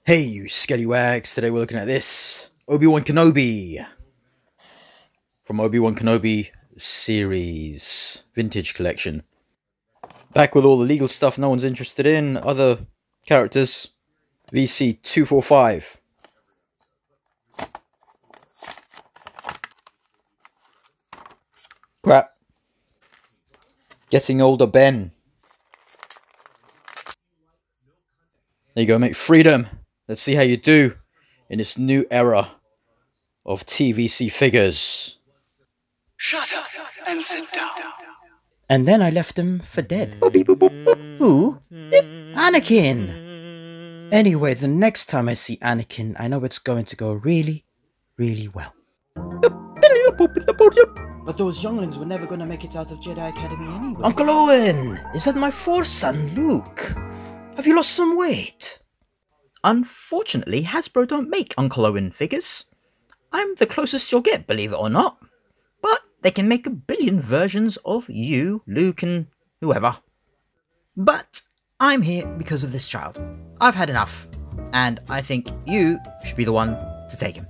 Hey you scallywags, today we're looking at this Obi-Wan Kenobi from Obi-Wan Kenobi series vintage collection. Back with all the legal stuff no one's interested in, other characters. VC 245. Crap. Getting older Ben. There you go, mate. Freedom. Let's see how you do in this new era of TVC figures. Shut up and sit down. And then I left him for dead. Boop, boop, boop, boop. Who? Anakin! Anyway, the next time I see Anakin, I know it's going to go really, really well. But those younglings were never going to make it out of Jedi Academy anyway. Uncle Owen! Is that my fourth son, Luke? Have you lost some weight? Unfortunately, Hasbro don't make Uncle Owen figures. I'm the closest you'll get, believe it or not. But they can make a billion versions of you, Luke, and whoever. But I'm here because of this child. I've had enough, and I think you should be the one to take him.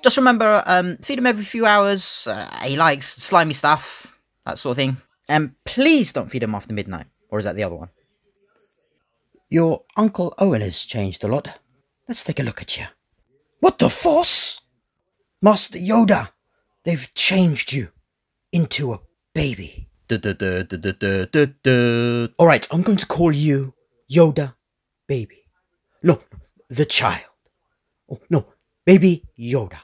Just remember, feed him every few hours. He likes slimy stuff, that sort of thing. And please don't feed him after midnight. Or is that the other one? Your Uncle Owen has changed a lot. Let's take a look at you. What the Force? Master Yoda, they've changed you into a baby. Alright, I'm going to call you Yoda Baby. No, the child. Oh, no, Baby Yoda.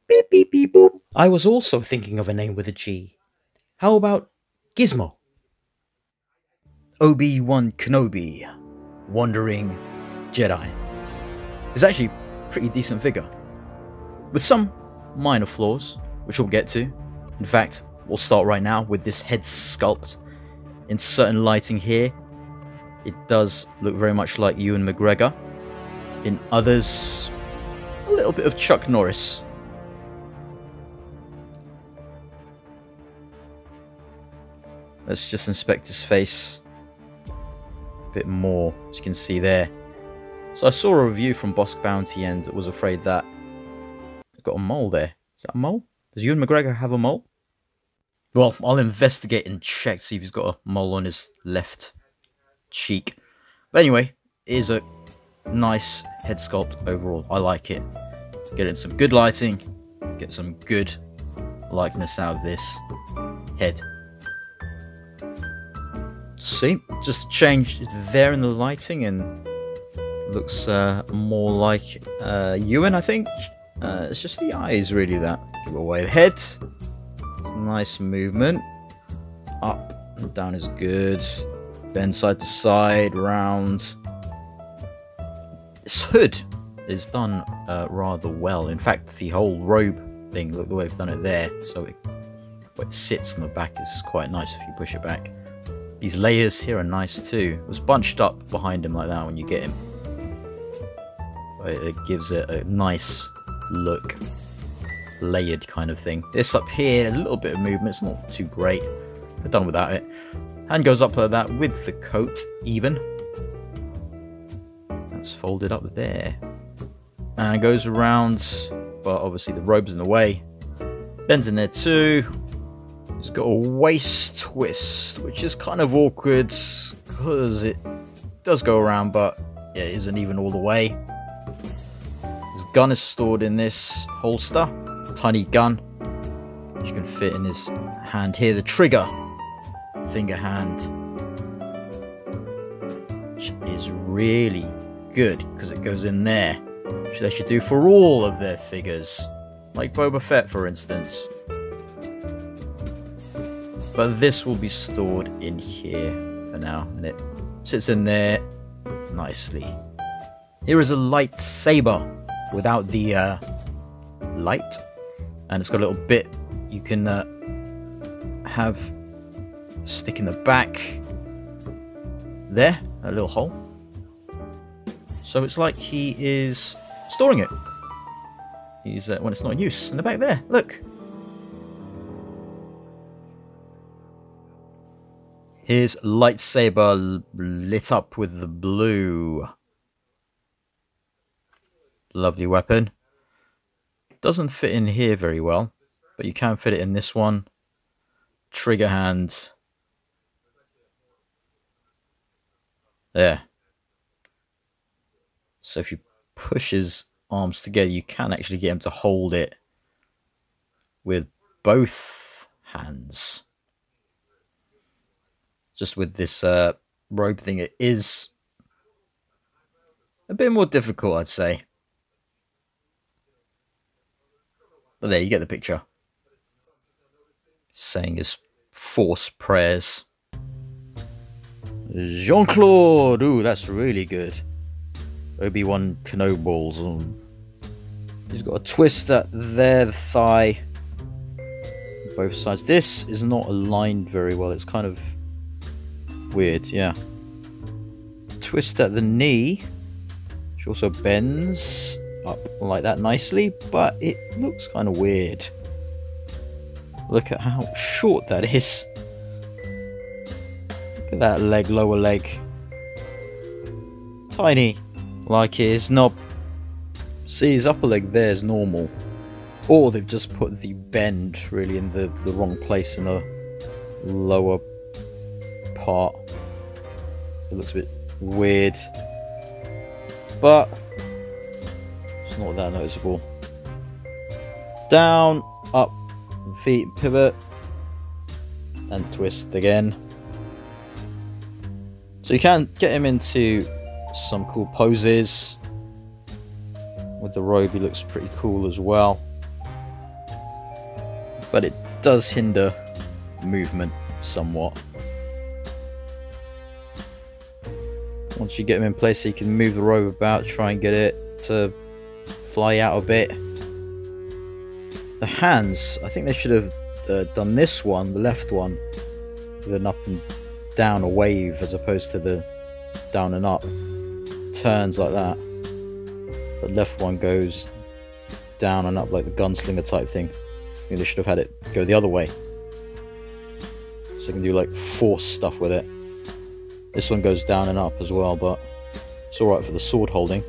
Beep, beep, beep, boop. I was also thinking of a name with a G. How about Gizmo? Obi-Wan Kenobi, Wandering Jedi. It's actually a pretty decent figure, with some minor flaws, which we'll get to. In fact, we'll start right now with this head sculpt. In certain lighting here, it does look very much like Ewan McGregor. In others, a little bit of Chuck Norris. Let's just inspect his face a bit more, as you can see there. So I saw a review from Boss Bounty and was afraid that it's got a mole there. Is that a mole? Does Ewan McGregor have a mole? Well, I'll investigate and check, see if he's got a mole on his left cheek. But anyway, it is a nice head sculpt overall. I like it. Get in some good lighting, get some good likeness out of this head. See, just changed there in the lighting and looks more like Ewan, I think. It's just the eyes really that give away. The head, nice movement. Up and down is good. Bend side to side, round. This hood is done rather well. In fact, the whole robe thing, look the way we've done it there. So where it sits on the back is quite nice if you push it back. These layers here are nice too. It was bunched up behind him like that when you get him. It gives it a nice look. Layered kind of thing. This up here, there's a little bit of movement. It's not too great. I've done without it. Hand goes up like that with the coat even. That's folded up there. And it goes around, but obviously the robe's in the way. Bends in there too. It's got a waist twist, which is kind of awkward because it does go around, but yeah, it isn't even all the way. His gun is stored in this holster, tiny gun, which you can fit in his hand here. The trigger, finger hand, which is really good because it goes in there, which they should do for all of their figures, like Boba Fett, for instance. But this will be stored in here for now, and it sits in there nicely. Here is a lightsaber without the light, and it's got a little bit you can have stick in the back there, a little hole. So it's like he is storing it. He's when it's not in use. In the back there, look. His lightsaber lit up with the blue. Lovely weapon. Doesn't fit in here very well, but you can fit it in this one. Trigger hand. There. So if you push his arms together, you can actually get him to hold it with both hands. Just with this robe thing, it is a bit more difficult, I'd say. But there, you get the picture. Saying his force prayers. Jean-Claude! Ooh, that's really good. Obi-Wan Kenobi. He's got a twist at there, the thigh. Both sides. This is not aligned very well. It's kind of weird, yeah. Twist at the knee, which also bends up like that nicely, but it looks kind of weird. Look at how short that is. Look at that leg, lower leg. Tiny, like his knob. See, his upper leg there is normal. Or they've just put the bend really in the wrong place in the lower part. So it looks a bit weird. But it's not that noticeable. Down, up, feet, pivot, and twist again. So you can get him into some cool poses. With the robe, he looks pretty cool as well. But it does hinder movement somewhat. Once you get him in place, so you can move the robe about, try and get it to fly out a bit. The hands, I think they should have done this one, the left one, with an up and down, a wave, as opposed to the down and up. Turns like that. The left one goes down and up like the gunslinger type thing. I think they should have had it go the other way. So you can do like force stuff with it. This one goes down and up as well, but it's alright for the sword holding.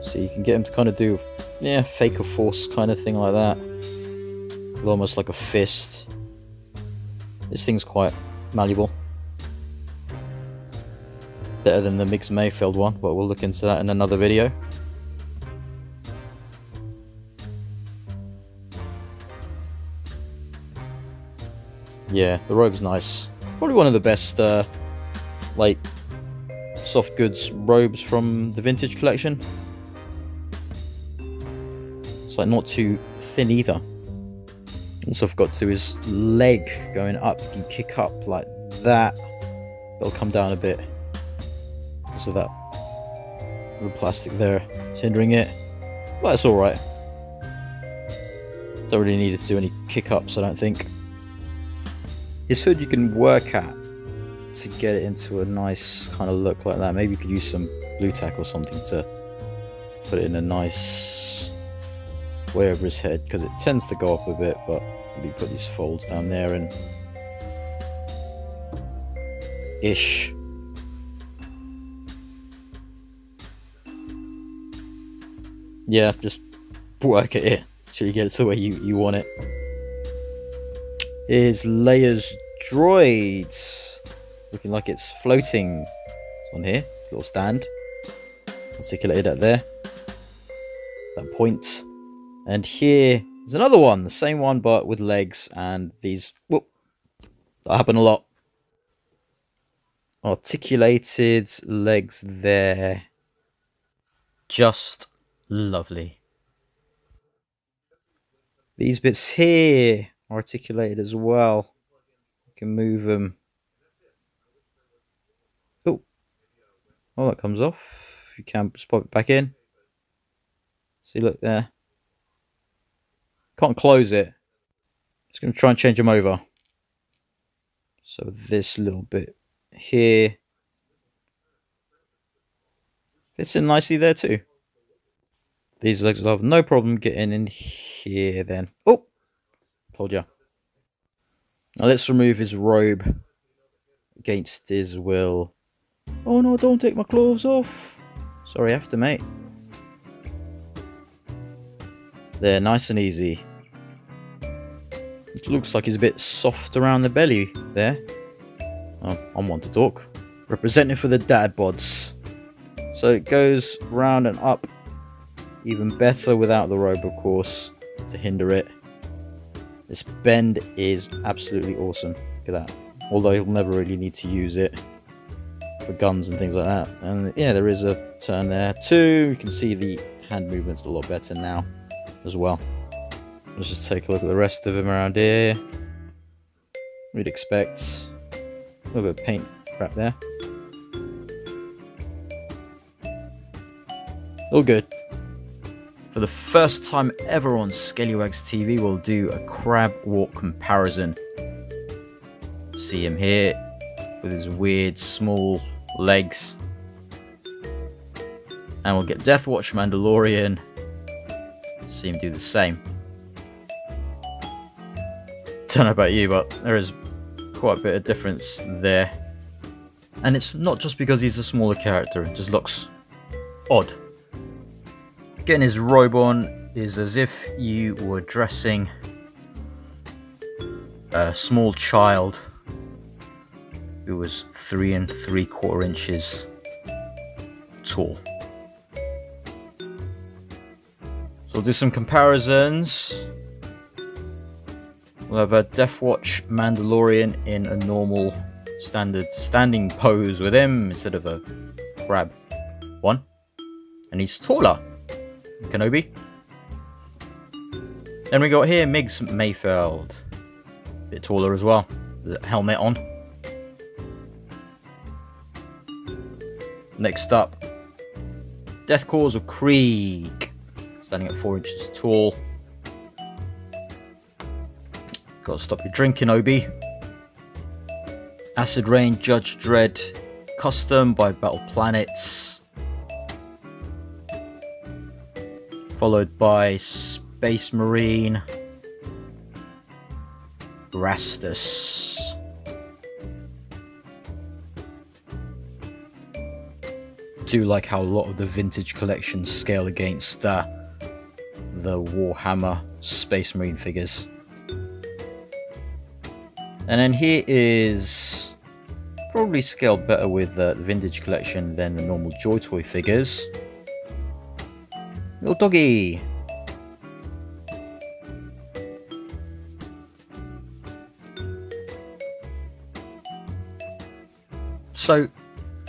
So you can get him to kind of do, yeah, fake a force kind of thing like that. With almost like a fist. This thing's quite malleable. Better than the Mix Mayfield one, but we'll look into that in another video. Yeah, the robe's nice. Probably one of the best, like, soft goods robes from the vintage collection. It's like not too thin either. Also forgot to his leg going up. You can kick up like that. It'll come down a bit. Because of that little plastic there. It's hindering it. But it's alright. Don't really need to do any kick ups, I don't think. His hood you can work at to get it into a nice kind of look like that. Maybe you could use some blue tack or something to put it in a nice way over his head, because it tends to go up a bit, but maybe put these folds down there and ish. Yeah, just work at it till you get it to where you want it. Here's Leia's droid, looking like it's floating. It's on here, it's a little stand, articulated at there, that point. And here is another one, the same one but with legs and these. Whoop, that happen a lot. Articulated legs there. Just lovely. These bits here are articulated as well. You can move them. Oh, that comes off. You can just pop it back in. See, look there. Can't close it. Just going to try and change them over. So this little bit here fits in nicely there too. These legs will have no problem getting in here then. Oh! Told ya. Now let's remove his robe against his will. Oh no, don't take my clothes off. Sorry, after, mate. There, nice and easy. It looks like he's a bit soft around the belly there. Oh, I'm one to talk. Representative for the dad bods. So it goes round and up. Even better without the robe, of course, to hinder it. This bend is absolutely awesome. Look at that. Although you'll never really need to use it for guns and things like that. And yeah, there is a turn there too. You can see the hand movement's a lot better now as well. Let's just take a look at the rest of him around here. We'd expect a little bit of paint crap there. All good. For the first time ever on Scallywags TV, we'll do a crab walk comparison. See him here with his weird small legs. And we'll get Death Watch Mandalorian. See him do the same. Don't know about you, but there is quite a bit of difference there. And it's not just because he's a smaller character, it just looks odd. Getting his robe on is as if you were dressing a small child who was 3 3/4 inches tall. So we'll do some comparisons. We'll have a Death Watch Mandalorian in a normal standard standing pose with him instead of a crab one. And he's taller. Kenobi. Then we got here Migs Mayfeld. A bit taller as well. With a helmet on. Next up, Death Cause of Krieg. Standing at 4 inches tall. Gotta stop your drinking, Obi. Acid Rain Judge Dredd Custom by Battle Planets. Followed by Space Marine Rastus. Do like how a lot of the vintage collections scale against the Warhammer Space Marine figures. And then here is probably scaled better with the vintage collection than the normal Joy Toy figures. Little doggy. So,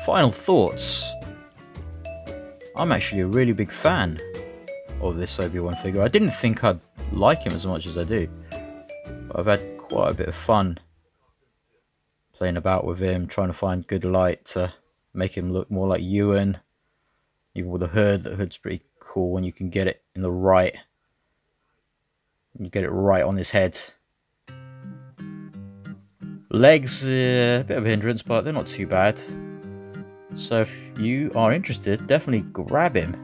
final thoughts. I'm actually a really big fan of this Obi-Wan figure. I didn't think I'd like him as much as I do. But I've had quite a bit of fun playing about with him, trying to find good light to make him look more like Ewan. Even with the hood, the hood's pretty cool when you can get it in the right. You get it right on his head. Legs, a bit of a hindrance, but they're not too bad. So if you are interested, definitely grab him.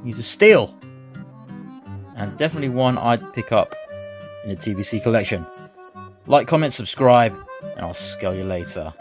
He's a steal. And definitely one I'd pick up in a TVC collection. Like, comment, subscribe, and I'll scale you later.